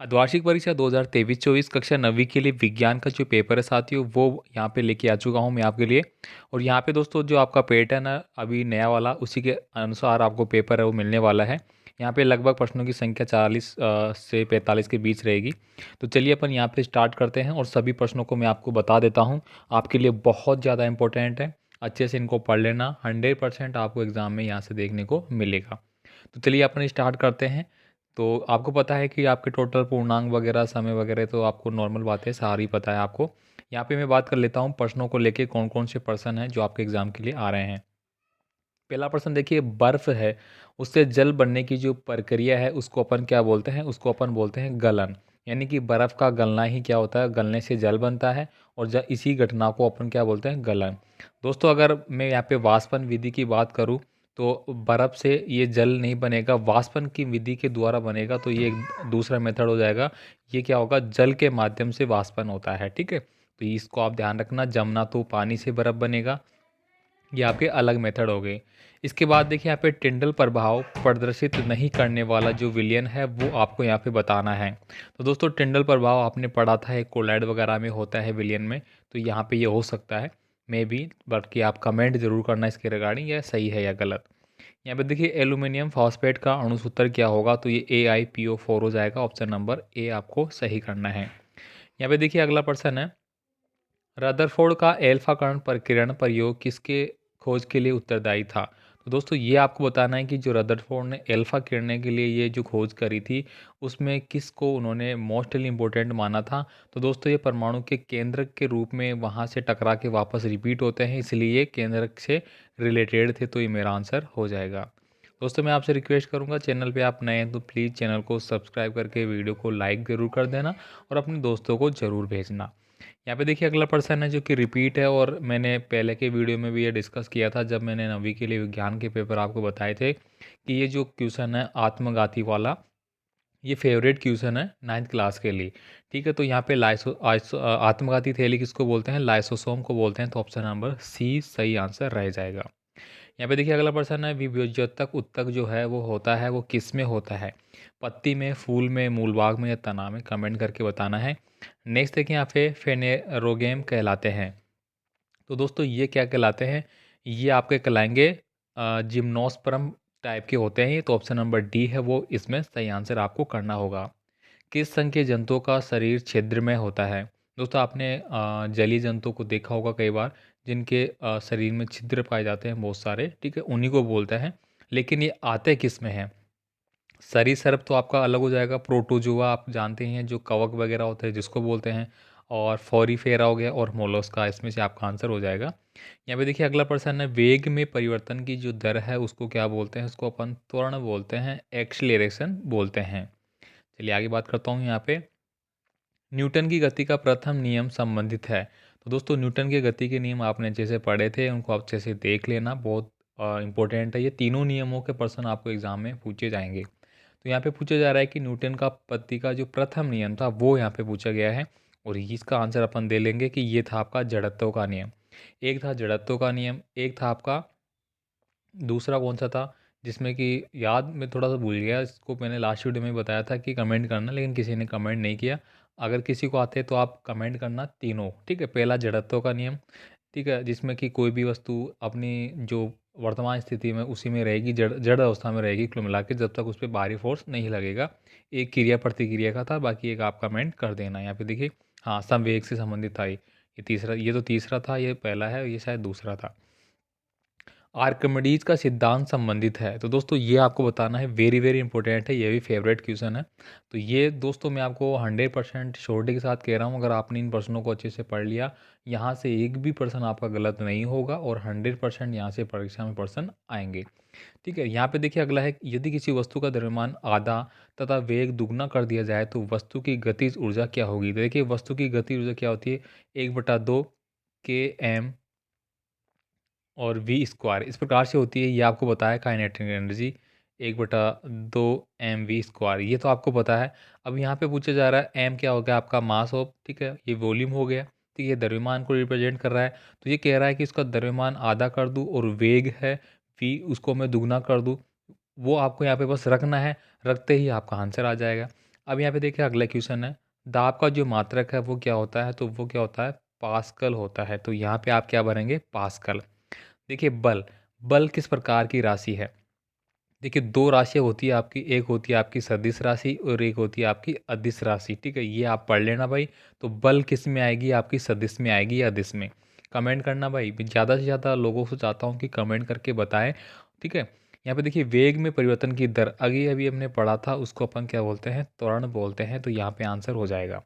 अर्धवार्षिक परीक्षा 2023-24 कक्षा 9वीं के लिए विज्ञान का जो पेपर है साथियों, वो यहाँ पे लेके आ चुका हूँ मैं आपके लिए। और यहाँ पे दोस्तों जो आपका पैटर्न है अभी नया वाला, उसी के अनुसार आपको पेपर है वो मिलने वाला है। यहाँ पे लगभग प्रश्नों की संख्या 40 से 45 के बीच रहेगी। तो चलिए अपन यहाँ पे स्टार्ट करते हैं और सभी प्रश्नों को मैं आपको बता देता हूँ। आपके लिए बहुत ज़्यादा इंपॉर्टेंट है, अच्छे से इनको पढ़ लेना। 100% आपको एग्ज़ाम में यहाँ से देखने को मिलेगा। तो चलिए अपन स्टार्ट करते हैं। तो आपको पता है कि आपके टोटल पूर्णांक वगैरह समय वगैरह तो आपको नॉर्मल बात है, सारी पता है आपको। यहाँ पे मैं बात कर लेता हूँ प्रश्नों को लेके कौन कौन से प्रश्न हैं जो आपके एग्ज़ाम के लिए आ रहे हैं। पहला प्रश्न देखिए, बर्फ़ है उससे जल बनने की जो प्रक्रिया है उसको अपन क्या बोलते हैं? उसको अपन बोलते हैं गलन। यानी कि बर्फ़ का गलना ही क्या होता है? गलने से जल बनता है। और इसी घटना को अपन क्या बोलते हैं? गलन। दोस्तों अगर मैं यहाँ पे वाष्पन विधि की बात करूँ तो बर्फ़ से ये जल नहीं बनेगा, वाष्पन की विधि के द्वारा बनेगा, तो ये एक दूसरा मेथड हो जाएगा। ये क्या होगा? जल के माध्यम से वाष्पन होता है, ठीक है। तो इसको आप ध्यान रखना, जमना तो पानी से बर्फ़ बनेगा। ये आपके अलग मेथड हो गए। इसके बाद देखिए यहाँ पे टिंडल प्रभाव प्रदर्शित नहीं करने वाला जो विलयन है वो आपको यहाँ पे बताना है। तो दोस्तों टिंडल प्रभाव आपने पढ़ा था, एक कोलॉइड वगैरह में होता है विलयन में, तो यहाँ पे ये हो सकता है मे बी, बल्कि आप कमेंट जरूर करना इसके रिगार्डिंग, यह सही है या गलत। यहाँ पे देखिए एल्यूमिनियम फॉस्फेट का अणुसूत्र क्या होगा? तो ये AiPO4 हो जाएगा। ऑप्शन नंबर ए आपको सही करना है। यहाँ पे देखिए अगला प्रश्न है, रदरफोर्ड का एल्फा कण प्रकीर्णन प्रयोग किसके खोज के लिए उत्तरदायी था? तो दोस्तों ये आपको बताना है कि जो रदरफोर्ड ने एल्फा किरणें के लिए ये जो खोज करी थी उसमें किसको उन्होंने मोस्टली इम्पोर्टेंट माना था? तो दोस्तों ये परमाणु के केंद्र के रूप में वहाँ से टकरा के वापस रिपीट होते हैं, इसलिए ये केंद्र से रिलेटेड थे, तो ये मेरा आंसर हो जाएगा। दोस्तों मैं आपसे रिक्वेस्ट करूंगा, चैनल पे आप नए हैं तो प्लीज़ चैनल को सब्सक्राइब करके वीडियो को लाइक ज़रूर कर देना और अपने दोस्तों को ज़रूर भेजना। यहाँ पे देखिए अगला प्रश्न है जो कि रिपीट है, और मैंने पहले के वीडियो में भी ये डिस्कस किया था जब मैंने 9वीं के लिए विज्ञान के पेपर आपको बताए थे कि ये जो क्वेश्चन है आत्मघाती वाला, ये फेवरेट क्वेश्चन है 9th क्लास के लिए। ठीक है, तो यहाँ पे आत्मघाती थैली किसको बोलते हैं? लाइसोसोम को बोलते हैं। तो ऑप्शन नंबर सी सही आंसर रह जाएगा। यहाँ पे देखिए अगला प्रश्न है, विभोज्योतक उत्तक जो है वो होता है वो किस में होता है? पत्ती में, फूल में, मूलभाग में या तना में? कमेंट करके बताना है। नेक्स्ट देखिए यहाँ पे फेनेरोगेम कहलाते हैं। तो दोस्तों ये क्या कहलाते हैं? ये आपके कहलाएंगे जिम्नोस्पर्म टाइप के होते हैं ये। तो ऑप्शन नंबर डी है वो इसमें सही आंसर आपको करना होगा। किस संघ के जंतुओं का शरीर छिद्रमय होता है? दोस्तों आपने जलीय जंतुओं को देखा होगा कई बार, जिनके शरीर में छिद्र पाए जाते हैं बहुत सारे, ठीक है, उन्हीं को बोलते हैं। लेकिन ये आते किस में हैं? सरीसृप तो आपका अलग हो जाएगा। प्रोटोजोआ आप जानते हैं जो कवक वगैरह होते हैं जिसको बोलते हैं। और फॉरीफेरा हो गया और मोलस्का, इसमें से आपका आंसर हो जाएगा। यहाँ पे देखिए अगला प्रश्न है, वेग में परिवर्तन की जो दर है उसको क्या बोलते हैं? उसको अपन त्वरण बोलते हैं, एक्सीलरेशन बोलते हैं। चलिए आगे बात करता हूँ। यहाँ पे न्यूटन की गति का प्रथम नियम संबंधित है। तो दोस्तों न्यूटन के गति के नियम आपने अच्छे से पढ़े थे, उनको आप अच्छे से देख लेना, बहुत इंपॉर्टेंट है। ये तीनों नियमों के प्रश्न आपको एग्जाम में पूछे जाएंगे। तो यहाँ पे पूछा जा रहा है कि न्यूटन का गति का जो प्रथम नियम था वो यहाँ पे पूछा गया है। और इसका आंसर अपन दे लेंगे कि ये था आपका जड़त्व का नियम। एक था जड़त्व का नियम, एक था आपका, दूसरा कौन सा था जिसमें कि याद में थोड़ा सा भूल गया, इसको मैंने लास्ट वीडियो में बताया था कि कमेंट करना, लेकिन किसी ने कमेंट नहीं किया। अगर किसी को आते तो आप कमेंट करना तीनों, ठीक है। पहला जड़त्व का नियम, ठीक है, जिसमें कि कोई भी वस्तु अपनी जो वर्तमान स्थिति में उसी में रहेगी, जड़ जड़ अवस्था में रहेगी कुल मिला के, जब तक उस पर बाहरी फोर्स नहीं लगेगा। एक क्रिया प्रतिक्रिया का था, बाकी एक आप कमेंट कर देना। यहाँ पे देखिए हाँ, संवेग से संबंधित था ये तीसरा, ये तो तीसरा था, ये पहला है, ये शायद दूसरा था। आर्किमिडीज का सिद्धांत संबंधित है। तो दोस्तों ये आपको बताना है, वेरी वेरी इंपॉर्टेंट है, ये भी फेवरेट क्वेश्चन है। तो ये दोस्तों मैं आपको 100% श्योरिटी के साथ कह रहा हूँ, अगर आपने इन प्रश्नों को अच्छे से पढ़ लिया, यहाँ से एक भी प्रश्न आपका गलत नहीं होगा और 100% यहाँ से परीक्षा में प्रश्न आएंगे। ठीक है, यहाँ पे देखिए अगला है, यदि किसी वस्तु का द्रव्यमान आधा तथा वेग दुगना कर दिया जाए तो वस्तु की गतिज ऊर्जा क्या होगी? तो देखिए वस्तु की गति ऊर्जा क्या होती है? 1/2 km और वी स्क्वायर इस प्रकार से होती है। ये आपको बताया काइनेटिक एनर्जी 1/2 mv², ये तो आपको पता है। अब यहाँ पे पूछा जा रहा है एम क्या हो गया? आपका मास ऑफ, ठीक है, ये वॉल्यूम हो गया। ठीक है, द्रव्यमान को रिप्रेजेंट कर रहा है। तो ये कह रहा है कि इसका द्रव्यमान आधा कर दूँ और वेग है वी, उसको मैं दुगना कर दूँ। वो आपको यहाँ पे बस रखना है, रखते ही आपका आंसर आ जाएगा। अब यहाँ पे देखिए अगला क्वेश्चन है, दाब का जो मात्रक है वो क्या होता है? तो वो क्या होता है? पास्कल होता है। तो यहाँ पे आप क्या भरेंगे? पास्कल। देखिए बल, बल किस प्रकार की राशि है? देखिए 2 राशियाँ होती है आपकी, एक होती है आपकी सदिश राशि और एक होती है आपकी अदिश राशि, ठीक है? ये आप पढ़ लेना भाई। तो बल किस में आएगी? आपकी सदिश में आएगी या अदिश में? कमेंट करना भाई, मैं ज़्यादा से ज़्यादा लोगों से चाहता हूँ कि कमेंट करके बताएँ, ठीक है? यहाँ पे देखिए वेग में परिवर्तन की दर, अभी अभी हमने पढ़ा था, उसको अपन क्या बोलते हैं? त्वरण बोलते हैं, तो यहाँ पे आंसर हो जाएगा।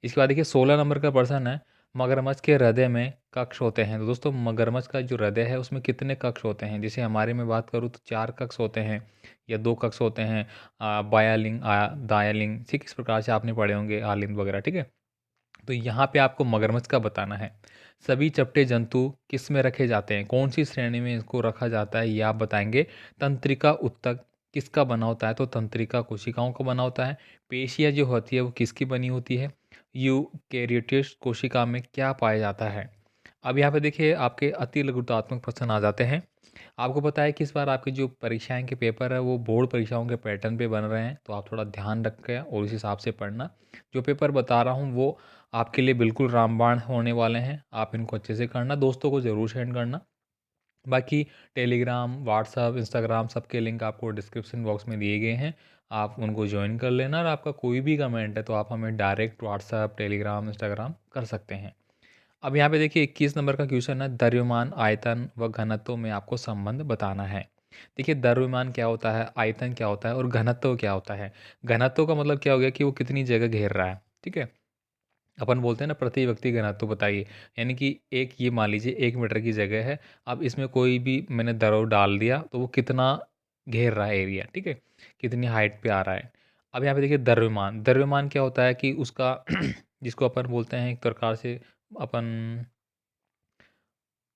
इसके बाद देखिए 16 नंबर का प्रश्न है, मगरमच्छ के हृदय में कक्ष होते हैं। तो दोस्तों मगरमच्छ का जो हृदय है उसमें कितने कक्ष होते हैं? जैसे हमारे में बात करूँ तो 4 कक्ष होते हैं या 2 कक्ष होते हैं, बायालिंग, दायालिंग, ठीक, इस प्रकार से आपने पढ़े होंगे आलिंद वगैरह, ठीक है? तो यहाँ पे आपको मगरमच्छ का बताना है। सभी चपटे जंतु किस में रखे जाते हैं? कौन सी श्रेणी में इसको रखा जाता है? ये आप बताएंगे। तंत्रिका उत्तक किसका बना होता है? तो तंत्रिका कोशिकाओं का बना होता है। पेशियाँ जो होती है वो किसकी बनी होती है? यूकेरियोटिक कोशिका में क्या पाया जाता है? अब यहाँ पे देखिए आपके अति लघुतात्मक प्रश्न आ जाते हैं। आपको पता है कि इस बार आपकी जो परीक्षाएं के पेपर है वो बोर्ड परीक्षाओं के पैटर्न पे बन रहे हैं, तो आप थोड़ा ध्यान रखें और इस हिसाब से पढ़ना। जो पेपर बता रहा हूँ वो आपके लिए बिल्कुल रामबाण होने वाले हैं, आप इनको अच्छे से करना, दोस्तों को ज़रूर सेंड करना। बाकी टेलीग्राम, व्हाट्सअप, इंस्टाग्राम सबके लिंक आपको डिस्क्रिप्शन बॉक्स में दिए गए हैं, आप उनको ज्वाइन कर लेना। और आपका कोई भी कमेंट है तो आप हमें डायरेक्ट व्हाट्सअप, टेलीग्राम, इंस्टाग्राम कर सकते हैं। अब यहाँ पे देखिए 21 नंबर का क्वेश्चन है, द्रव्यमान, आयतन व घनत्व में आपको संबंध बताना है। देखिए द्रव्यमान क्या होता है, आयतन क्या होता है और घनत्व क्या होता है? घनत्व का मतलब क्या हो गया कि वो कितनी जगह घेर रहा है, ठीक है? अपन बोलते हैं ना प्रति व्यक्ति घनत्व बताइए, यानी कि एक, ये मान लीजिए 1 मीटर की जगह है, अब इसमें कोई भी मैंने द्रव डाल दिया तो वो कितना घेर रहा है एरिया, ठीक है? कितनी हाइट पे आ रहा है। अब यहाँ पे देखिए द्रव्यमान, द्रव्यमान क्या होता है कि उसका जिसको अपन बोलते हैं एक प्रकार से अपन,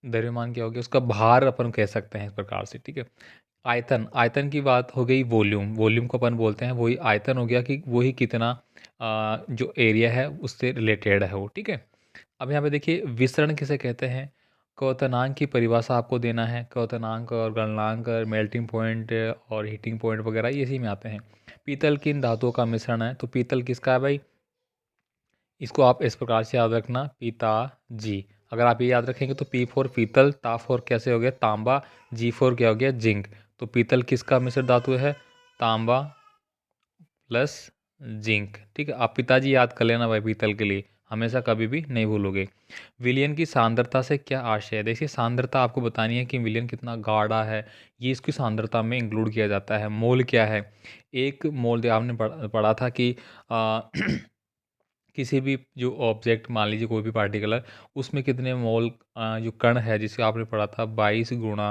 द्रव्यमान क्या हो गया? उसका भार अपन कह सकते हैं इस प्रकार से, ठीक है? आयतन, आयतन की बात हो गई, वॉल्यूम, वॉल्यूम को अपन बोलते हैं, वही आयतन हो गया कि वही कितना जो एरिया है उससे रिलेटेड है वो, ठीक है? अब यहाँ पे देखिए विसरण किसे कहते हैं? क्वथनांक की परिभाषा आपको देना है। क्वथनांक और गलनांक, मेल्टिंग पॉइंट और हीटिंग पॉइंट वगैरह ये इसी में आते हैं। पीतल किन धातुओं का मिश्रण है? तो पीतल किसका है भाई? इसको आप इस प्रकार से याद रखना, पिताजी। अगर आप ये याद रखेंगे तो पी फोर पीतल, ता फोर कैसे हो गया? तांबा, जी फोर क्या हो गया? जिंक। तो पीतल किसका मिश्र धातु है? तांबा प्लस जिंक, ठीक है? आप पिताजी याद कर लेना भाई पीतल के लिए, हमेशा कभी भी नहीं भूलोगे। विलयन की सांद्रता से क्या आशय है? देखिए सांद्रता आपको बतानी है कि विलयन कितना गाढ़ा है, ये इसकी सांद्रता में इंक्लूड किया जाता है। मोल क्या है? एक मोल, आपने पढ़ा था कि आ, किसी भी जो ऑब्जेक्ट मान लीजिए कोई भी पार्टिकुलर, उसमें कितने मोल जो कण है, जिसे आपने पढ़ा था 22 गुणा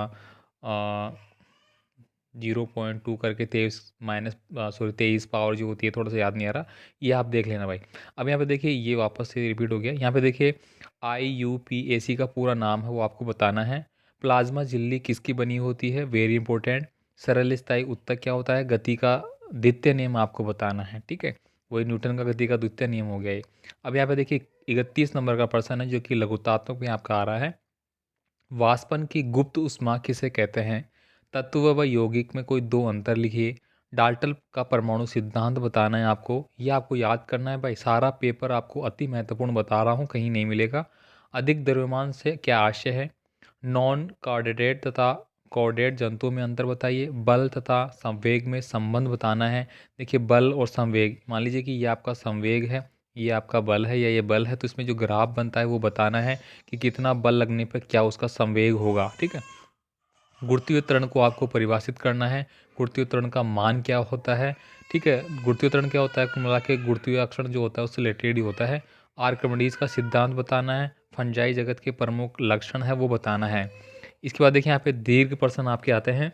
0.2 करके 23 माइनस, सॉरी 23 पावर जो होती है, थोड़ा सा याद नहीं आ रहा, ये आप देख लेना भाई। अब यहाँ पे देखिए ये वापस से रिपीट हो गया। यहाँ पे देखिए IUPAC का पूरा नाम है वो आपको बताना है। प्लाज्मा झिल्ली किसकी बनी होती है? Very important. सरल स्थायी उत्तक क्या होता है? गति का द्वितीय नियम आपको बताना है, ठीक है? वही न्यूटन का गति का द्वितीय नियम हो गया ये। अब यहाँ पे देखिए 31 नंबर का प्रश्न है जो कि लघुतात्मक में आपका आ रहा है, वाष्पन की गुप्त ऊष्मा किसे कहते हैं? तत्व व यौगिक में कोई दो अंतर लिखिए। डाल्टन का परमाणु सिद्धांत बताना है आपको, ये आपको याद करना है भाई। सारा पेपर आपको अति महत्वपूर्ण बता रहा हूँ, कहीं नहीं मिलेगा। अधिक द्रव्यमान से क्या आशय है? नॉन कॉर्डेटेड तथा कॉर्डेट जंतुओं में अंतर बताइए। बल तथा संवेग में संबंध बताना है। देखिए बल और संवेग, मान लीजिए कि ये आपका संवेग है, ये आपका बल है या ये बल है, तो इसमें जो ग्राफ बनता है वो बताना है कि कितना बल लगने पर क्या उसका संवेग होगा, ठीक है? गुरुत्वीय त्वरण को आपको परिभाषित करना है। गुरुत्वीय त्वरण का मान क्या होता है, ठीक है? गुरुत्वीय त्वरण क्या होता है? कुल मिला के गुरुत्वीय आकर्षण जो होता है उससे रिलेटेड ही होता है। आर्किमिडीज का सिद्धांत बताना है। फंजाई जगत के प्रमुख लक्षण है वो बताना है। इसके बाद देखिए यहाँ पे दीर्घ प्रश्न आपके आते हैं,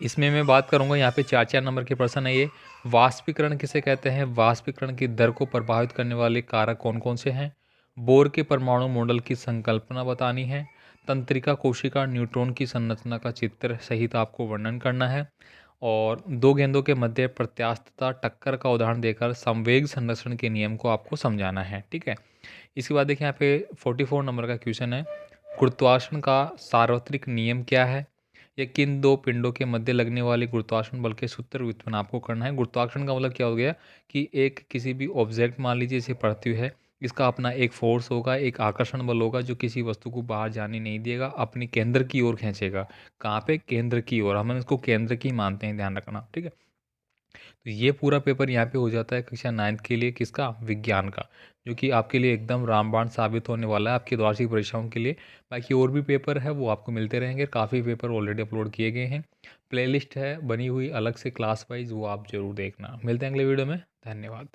इसमें मैं बात करूंगा यहाँ पे 4 नंबर के प्रश्न है ये। वाष्पीकरण किसे कहते हैं? वाष्पीकरण की दर को प्रभावित करने वाले कारक कौन कौन से हैं? बोर के परमाणु मॉडल की संकल्पना बतानी है। तंत्रिका कोशिका न्यूट्रॉन की संरचना का चित्र सहित आपको वर्णन करना है। और दो गेंदों के मध्य प्रत्यास्थता टक्कर का उदाहरण देकर संवेग संरक्षण के नियम को आपको समझाना है, ठीक है? इसके बाद देखिए यहाँ पे 44 नंबर का क्वेश्चन है, गुरुत्वाकर्षण का सार्वत्रिक नियम क्या है? ये किन दो पिंडों के मध्य लगने वाले गुरुत्वाकर्षण बल के सूत्र व्युत्पन्न आपको करना है। गुरुत्वाकर्षण का मतलब क्या हो गया कि एक किसी भी ऑब्जेक्ट मान लीजिए जैसे पृथ्वी है, इसका अपना एक फोर्स होगा, एक आकर्षण बल होगा जो किसी वस्तु को बाहर जाने नहीं देगा, अपने केंद्र की ओर खींचेगा। कहाँ पे? केंद्र की ओर। हम इसको केंद्र की मानते हैं, ध्यान रखना, ठीक है। तो ये पूरा पेपर यहाँ पे हो जाता है कक्षा 9th के लिए, किसका? विज्ञान का, जो कि आपके लिए एकदम रामबाण साबित होने वाला है आपकी वार्षिक परीक्षाओं के लिए। बाकी और भी पेपर है वो आपको मिलते रहेंगे, काफ़ी पेपर ऑलरेडी अपलोड किए गए हैं। प्लेलिस्ट है बनी हुई अलग से क्लास वाइज, वो आप जरूर देखना। मिलते हैं अगले वीडियो में, धन्यवाद।